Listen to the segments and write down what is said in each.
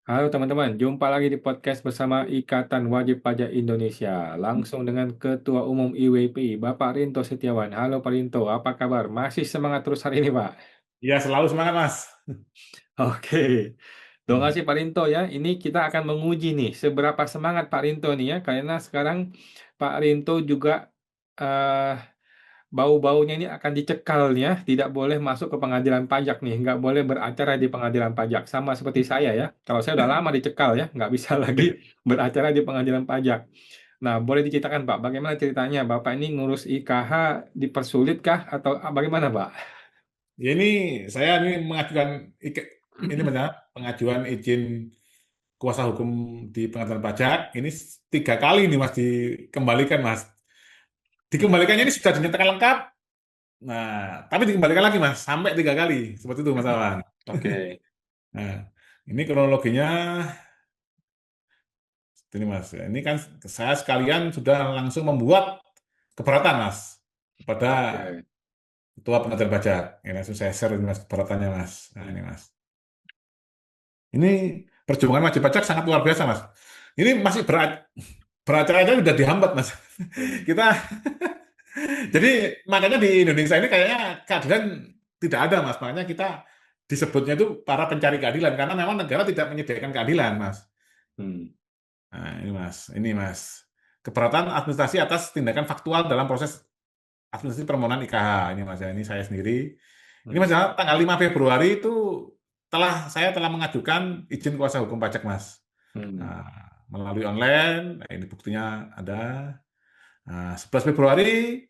Halo teman-teman, jumpa lagi di podcast bersama Ikatan Wajib Pajak Indonesia. Langsung dengan Ketua Umum IWP, Bapak Rinto Setiawan. Halo Pak Rinto, apa kabar? Masih semangat terus hari ini, Pak? Iya, selalu semangat, Mas. Oke, terima kasih Pak Rinto ya. Ini kita akan menguji nih seberapa semangat Pak Rinto nih ya, karena sekarang Pak Rinto juga eh, bau-baunya ini akan dicekal nih ya, tidak boleh masuk ke pengadilan pajak nih, nggak boleh beracara di pengadilan pajak. Sama seperti saya ya, kalau saya udah lama dicekal ya, nggak bisa lagi beracara di pengadilan pajak. Nah, boleh diceritakan Pak, bagaimana ceritanya? Bapak ini ngurus IKH dipersulit kah atau bagaimana Pak? Ya, saya mengajukan ini Mas, ya, pengajuan izin kuasa hukum di pengadilan pajak. Ini 3 kali nih Mas dikembalikan, Mas. Dikembalikannya ini sudah dinyatakan lengkap. Nah, tapi dikembalikan lagi, Mas, sampai 3 kali. Seperti itu, Mas Awan. Oke. Nah, ini kronologinya ini, Mas. Ini kan saya sekalian sudah langsung membuat keberatan, Mas, kepada Oke. ketua pengadilan pajak. Ini langsung saya share ini, Mas, keberatannya, Mas. Nah, ini, Mas. Ini perjuangan wajib pajak sangat luar biasa, Mas. Ini masih beracara aja udah dihambat, Mas. Hmm. Kita jadi makanya di Indonesia ini kayaknya keadilan tidak ada, Mas. Makanya kita disebutnya itu para pencari keadilan karena memang negara tidak menyediakan keadilan, Mas. Hmm. Nah, ini Mas. Keberatan administrasi atas tindakan faktual dalam proses administrasi permohonan IKH. Ini Mas, ya. Ini saya sendiri. Ini Mas, Hmm. ya, tanggal 5 Februari itu saya telah mengajukan izin kuasa hukum pajak, Mas. Hmm. Nah, melalui online, nah ini buktinya ada. Nah, 11 Februari,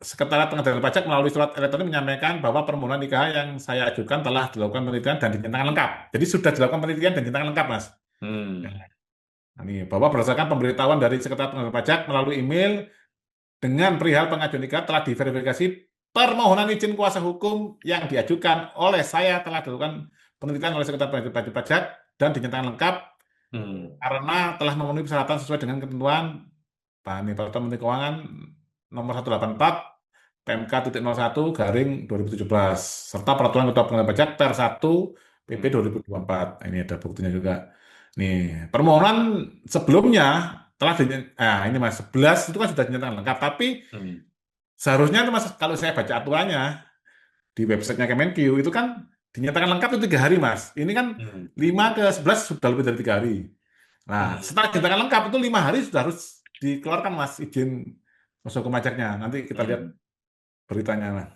Sekretariat Pengadilan Pajak melalui surat elektronik menyampaikan bahwa permohonan nikah yang saya ajukan telah dilakukan penelitian dan dinyatakan lengkap. Jadi sudah dilakukan penelitian dan dinyatakan lengkap, Mas. Hmm. Nah, ini bahwa berdasarkan pemberitahuan dari Sekretariat Pengadilan Pajak melalui email dengan perihal pengajuan nikah telah diverifikasi permohonan izin kuasa hukum yang diajukan oleh saya telah dilakukan penelitian oleh Sekretariat Pengadilan Pajak dan dinyatakan lengkap Hmm. karena telah memenuhi persyaratan sesuai dengan ketentuan Peraturan Menteri Keuangan nomor 184 PMK.01 garing 2017 serta Peraturan Ketua Pengadilan Pajak per 1 PP Hmm. 2024. Ini ada buktinya juga. Nih, permohonan sebelumnya telah ini Mas 11 itu kan sudah dinyatakan lengkap, tapi Hmm. seharusnya itu Mas kalau saya baca aturannya di websitenya Kemenq itu kan dinyatakan lengkap itu 3 hari, Mas. Ini kan Hmm. 5 ke 11 sudah lebih dari 3 hari. Nah, Hmm. setelah dinyatakan lengkap itu 5 hari sudah harus dikeluarkan, Mas, izin masuk ke pajaknya. Nanti kita lihat Hmm. beritanya, Mas.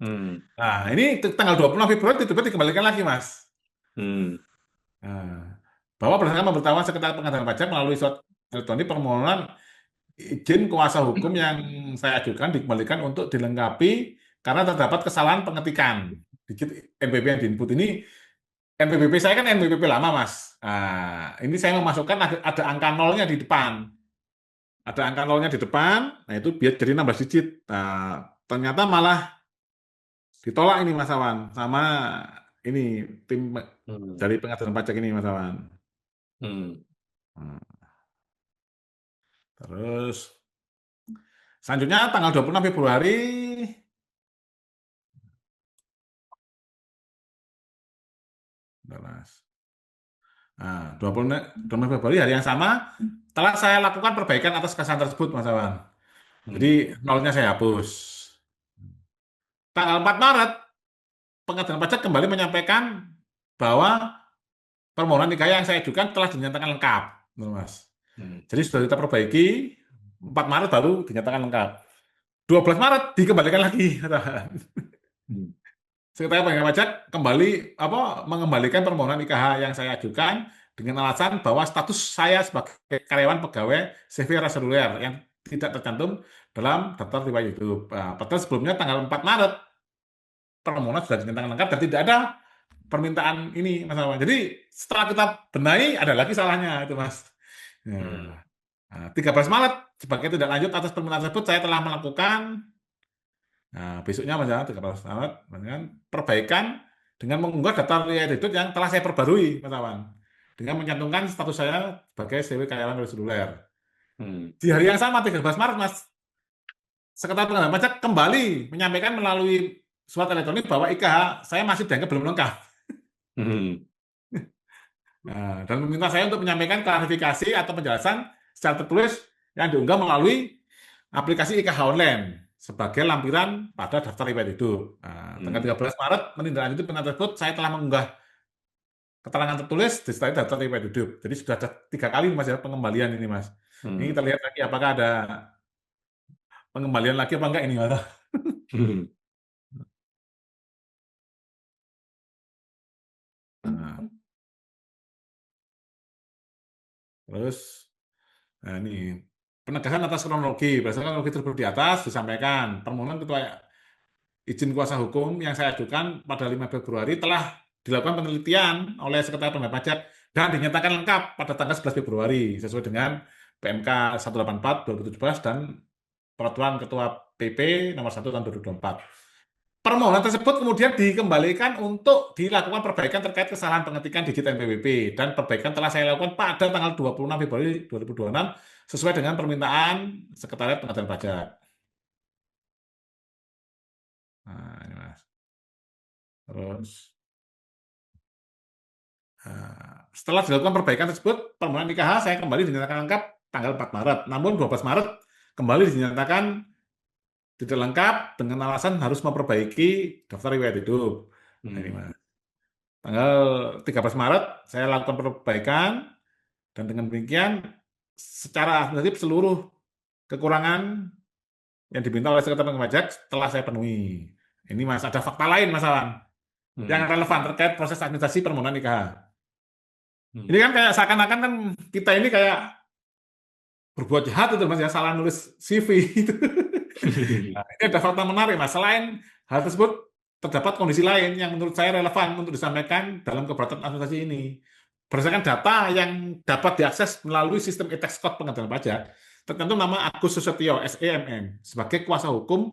Hmm. Nah, ini tanggal 26 Februari tiba-tiba dikembalikan lagi, Mas. Hmm. Nah, bahwa berdasarkan pemberitahuan Sekretariat Pengadilan Pajak melalui surat elektronik permohonan izin kuasa hukum yang saya ajukan dikembalikan untuk dilengkapi karena terdapat kesalahan pengetikan. Dikit NPWP yang diinput ini NPWP saya kan NPWP lama, Mas. Nah, ini saya memasukkan ada angka nolnya di depan. Ada angka nolnya di depan, nah itu biar jadi 16 digit. Nah, ternyata malah ditolak ini Mas Awan sama ini tim Hmm. dari pengadilan pajak ini Mas Awan. Hmm. Hmm, Terus selanjutnya tanggal 26 Februari, bentar, Mas. Nah, 26 Februari hari yang sama telah saya lakukan perbaikan atas kesalahan tersebut Mas Awan. Hmm. Jadi nolnya saya hapus. Tanggal 4 Maret pengadilan pajak kembali menyampaikan bahwa permohonan nikah yang saya ajukan telah dinyatakan lengkap, Mas. Hmm. Jadi sudah kita perbaiki, 4 Maret baru dinyatakan lengkap. 12 Maret dikembalikan lagi. Hmm. Sekretariat Pengadilan Pajak kembali mengembalikan permohonan IKH yang saya ajukan dengan alasan bahwa status saya sebagai karyawan pegawai CV Seluler yang tidak tercantum dalam daftar riwayat hidup. Nah, padahal sebelumnya tanggal 4 Maret permohonan sudah dinyatakan lengkap dan tidak ada permintaan ini Mas Awan. Jadi setelah kita benahi ada lagi salahnya itu Mas. Hmm. Ya. Nah, 13 Maret sebagai tindak lanjut atas permintaan tersebut saya telah melakukan besoknya Mas ya 13 Maret dengan perbaikan dengan mengunggah daftar riwayat hidup yang telah saya perbarui Mas Awan. Dengan mencantumkan status saya sebagai CW karyawan seluler. Hmm. Di hari yang sama 13 Maret Mas, Sekretariat Pengadilan Pajak kembali menyampaikan melalui surat elektronik bahwa IKH saya masih dianggap belum lengkap. Hmm. Nah, dan meminta saya untuk menyampaikan klarifikasi atau penjelasan secara tertulis yang diunggah melalui aplikasi IKH online sebagai lampiran pada daftar riwayat hidup. Nah, tanggal Hmm. 13 Maret menindaklanjuti perintah tersebut, saya telah mengunggah keterangan tertulis disertai daftar riwayat hidup. Jadi sudah ada 3 kali Mas ya pengembalian ini Mas. Ini Hmm. kita lihat lagi apakah ada pengembalian lagi apa enggak ini Mas. Hmm. Nah, terus, nah ini penegasan atas kronologi berdasarkan kronologi tersebut di atas disampaikan permohonan ketua izin kuasa hukum yang saya ajukan pada 5 Februari telah dilakukan penelitian oleh Sekretariat Pengendalian Pajak dan dinyatakan lengkap pada tanggal 11 Februari sesuai dengan PMK 184 2017 dan Peraturan Ketua PP nomor 1 tahun 2024. Permohonan tersebut kemudian dikembalikan untuk dilakukan perbaikan terkait kesalahan pengetikan digit NPWP dan perbaikan telah saya lakukan pada tanggal 26 Februari 2026 sesuai dengan permintaan Sekretariat Pengendalian Pajak. Nah, ini Mas. Terus setelah dilakukan perbaikan tersebut, permohonan IKH saya kembali dinyatakan lengkap tanggal 4 Maret. Namun 12 Maret kembali dinyatakan tidak lengkap dengan alasan harus memperbaiki daftar riwayat hidup. Nah, ini Hmm. Mas. Tanggal 13 Maret saya lakukan perbaikan dan dengan demikian secara administratif seluruh kekurangan yang diminta oleh Sekretariat Pengendalian Pajak telah saya penuhi. Ini Mas, ada fakta lain Mas Awan yang Hmm. relevan terkait proses administrasi permohonan IKH. Ini Hmm. kan kayak seakan-akan kan kita ini kayak berbuat jahat itu Mas ya, salah nulis CV itu. Nah, ini ada fakta menarik Mas. Selain hal tersebut, terdapat kondisi lain yang menurut saya relevan untuk disampaikan dalam keberatan administrasi ini. Berdasarkan data yang dapat diakses melalui sistem e-tax code pengendalian pajak, tercantum nama Agus Susetio, SEMM, sebagai kuasa hukum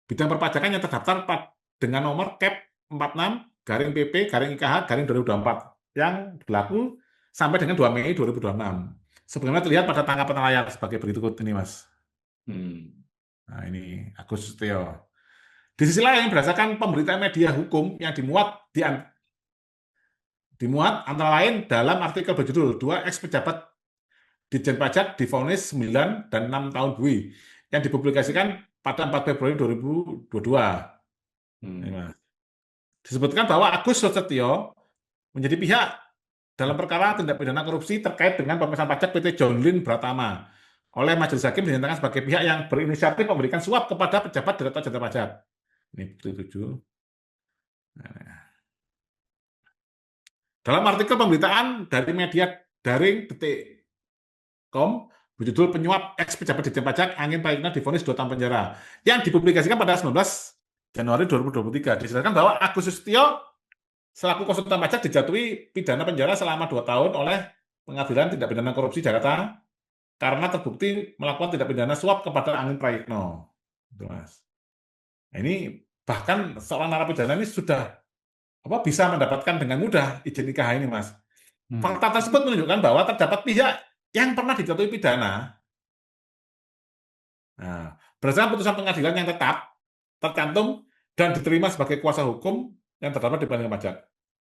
bidang perpajakan yang terdaftar dengan nomor CAP 46 garing PP garing IKH garing 2024 yang berlaku sampai dengan 2 Mei 2026. Sebagaimana terlihat pada tangkapan layar sebagai berikut ini, Mas. Hmm. Nah, ini Agus Setio. Di sisi lain, berdasarkan pemberitaan media hukum yang dimuat antara lain dalam artikel berjudul "Dua ex-pejabat Ditjen Pajak divonis 9 dan 6 tahun bui" yang dipublikasikan pada 4 Februari 2022. Ini, Hmm. Mas. Disebutkan bahwa Agus Setio menjadi pihak dalam perkara tindak pidana korupsi terkait dengan pemeriksaan pajak PT John Lynn Pratama. Oleh majelis hakim dinyatakan sebagai pihak yang berinisiatif memberikan suap kepada pejabat Direktorat Jenderal Pajak. Ini bukti 7. Dalam artikel pemberitaan dari media daring Detik.com berjudul "Penyuap ex pejabat Ditjen Pajak Angin Prayitna divonis 2 tahun penjara" yang dipublikasikan pada 19 Januari 2023. Dijelaskan bahwa Agus Sustio selaku konsultan pajak dijatuhi pidana penjara selama 2 tahun oleh Pengadilan Tindak Pidana Korupsi Jakarta karena terbukti melakukan tindak pidana suap kepada Angin Prayitno. Itu, Mas. Nah, ini bahkan seorang narapidana ini sudah bisa mendapatkan dengan mudah izin nikah ini, Mas. Hmm. Fakta tersebut menunjukkan bahwa terdapat pihak yang pernah dijatuhi pidana. Nah, berdasarkan putusan pengadilan yang tetap tercantum dan diterima sebagai kuasa hukum yang terdapat di Pengadilan Pajak.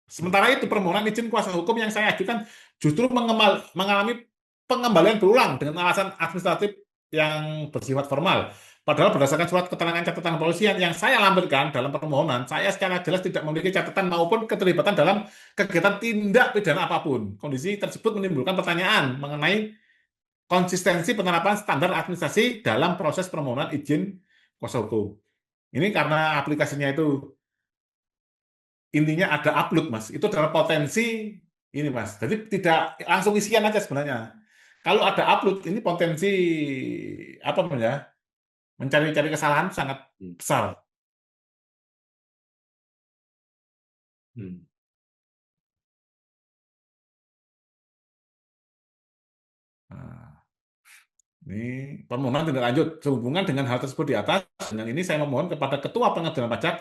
Sementara itu, permohonan izin kuasa hukum yang saya ajukan justru mengalami pengembalian berulang dengan alasan administratif yang bersifat formal. Padahal berdasarkan surat keterangan catatan kepolisian yang saya lampirkan dalam permohonan, saya secara jelas tidak memiliki catatan maupun keterlibatan dalam kegiatan tindak pidana apapun. Kondisi tersebut menimbulkan pertanyaan mengenai konsistensi penerapan standar administrasi dalam proses permohonan izin kuasa hukum. Ini karena aplikasinya itu intinya ada upload, Mas. Itu adalah potensi ini, Mas. Jadi tidak langsung isian aja sebenarnya. Kalau ada upload, ini potensi apa namanya? Mencari-cari kesalahan sangat Hmm. besar. Hmm. Nah, ini permohonan tindak lanjut sehubungan dengan hal tersebut di atas. Dan ini saya memohon kepada Ketua Pengadilan Pajak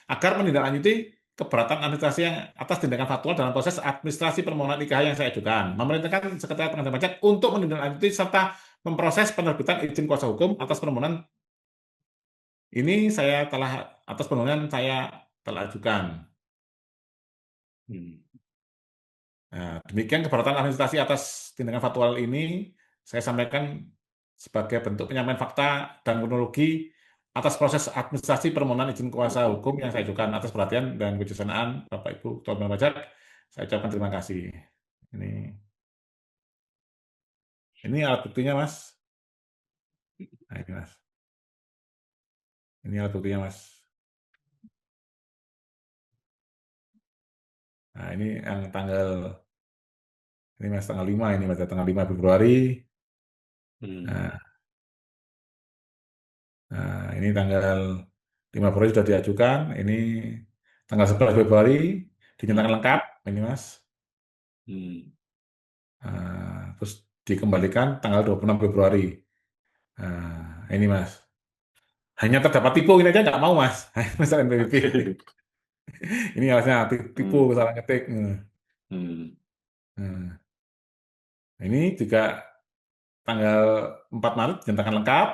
agar menindaklanjuti keberatan administrasi yang atas tindakan faktual dalam proses administrasi permohonan IKH yang saya ajukan. Memerintahkan Sekretariat Pengadilan Pajak untuk menindaklanjuti serta memproses penerbitan izin kuasa hukum atas permohonan ini atas permohonan saya telah ajukan. Hmm. Nah, demikian keberatan administrasi atas tindakan faktual ini saya sampaikan sebagai bentuk penyampaian fakta dan kronologi atas proses administrasi permohonan izin kuasa hukum yang saya ajukan. Atas perhatian dan kebijaksanaan Bapak Ibu Ketua Pimpinan Pajak, saya ucapkan terima kasih. Ini alat buktinya, Mas. Nah, ini, Mas. Ini alat buktinya, Mas. Nah, ini yang ini Mas, tanggal 5 ini, Mas, tanggal 5 Februari. Hmm. Nah, ini tanggal 5 Februari sudah diajukan. Ini tanggal 11 Februari dinyatakan Hmm. lengkap. Ini, Mas. Hmm. Terus dikembalikan tanggal 26 Februari. Nah, ini, Mas. Hanya terdapat tipu ini aja nggak mau, Mas. Misalnya NPWP. Oke. Ini alasnya tipu, Hmm. salah ngetik. Hmm. Nah, ini juga tanggal 4 Maret dinyatakan lengkap.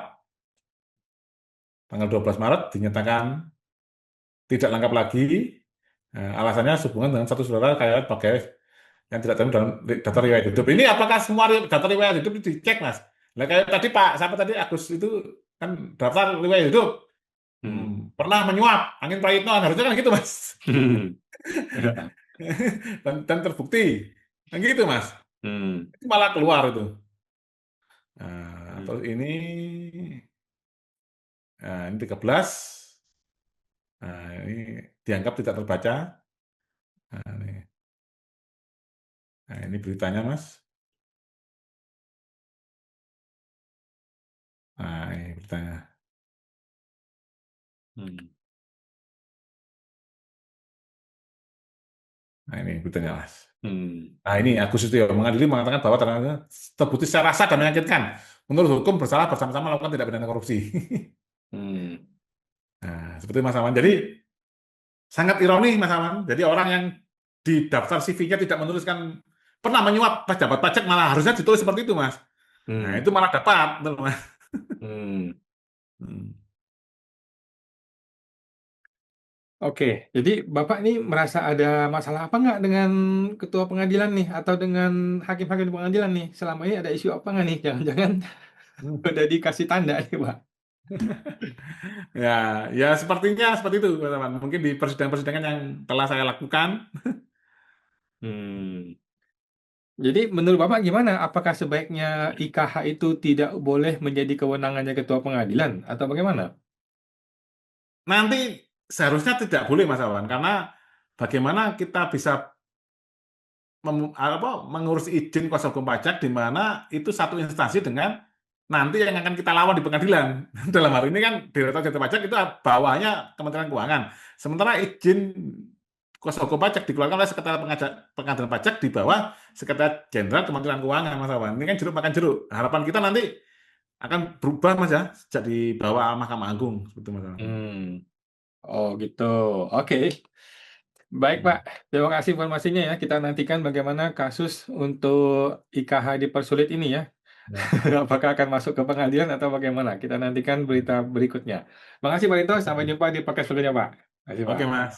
Tanggal 12 Maret dinyatakan tidak lengkap lagi. Alasannya sehubungan dengan satu saudara kayak sebagai yang tidak terima dalam daftar riwayat hidup. Ini apakah semua daftar riwayat hidup itu dicek, Mas? Nah, kayak tadi Pak, siapa tadi Agus itu kan daftar riwayat hidup. Hmm. Pernah menyuap, Angin Prayitno, harusnya kan gitu, Mas. Hmm. Ya. Dan terbukti. Kan gitu, Mas. Hmm. Itu malah keluar itu. Hmm. Terus ini 13. Ini dianggap tidak terbaca. Nah, ini beritanya, Mas. Ini beritanya. Hmm. Ini beritanya, Mas. Hmm. Nah, ini Agus Setio mengadili mengatakan bahwa ternyata terbukti secara sah dan meyakinkan menurut hukum bersalah bersama-sama melakukan tindak pidana korupsi. Hmm. Nah, seperti Mas Aman. Jadi sangat ironi, Mas Aman. Jadi orang yang di daftar CV-nya tidak menuliskan pernah menyuap pejabat pajak, malah harusnya ditulis seperti itu, Mas. Nah, Hmm. itu malah dapat, betul, Mas. Hmm. Hmm. Oke, jadi Bapak ini merasa ada masalah apa nggak dengan ketua pengadilan nih atau dengan hakim-hakim di pengadilan nih? Selama ini ada isu apa nggak nih? Jangan-jangan udah dikasih tanda nih, Pak. Ya, ya sepertinya seperti itu, Mas Aman. Mungkin di persidangan-persidangan yang telah saya lakukan. Hmm. Jadi menurut Bapak gimana? Apakah sebaiknya IKH itu tidak boleh menjadi kewenangannya ketua pengadilan atau bagaimana? Nanti seharusnya tidak boleh, Mas Awan, karena bagaimana kita bisa mengurus izin kuasa hukum pajak di mana itu satu instansi dengan nanti yang akan kita lawan di pengadilan. Dalam hal ini kan Direktorat Jenderal Pajak itu bawahnya Kementerian Keuangan. Sementara izin kuasa hukum pajak dikeluarkan oleh Sekretariat Pengadilan Pajak di bawah Sekretariat Jenderal Kementerian Keuangan, Mas Awan. Ini kan jeruk makan jeruk. Harapan kita nanti akan berubah, Mas, ya, sejak di bawah Mahkamah Agung, seperti Mas Awan. Hmm. Oh gitu. Oke. Baik Pak, Hmm. terima kasih informasinya ya. Kita nantikan bagaimana kasus untuk IKH dipersulit ini ya. Ya. Apakah akan masuk ke pengadilan atau bagaimana? Kita nantikan berita berikutnya. Makasih Pak Rinto, sampai jumpa di podcast berikutnya Pak. Terima kasih Oke, Pak. Mas.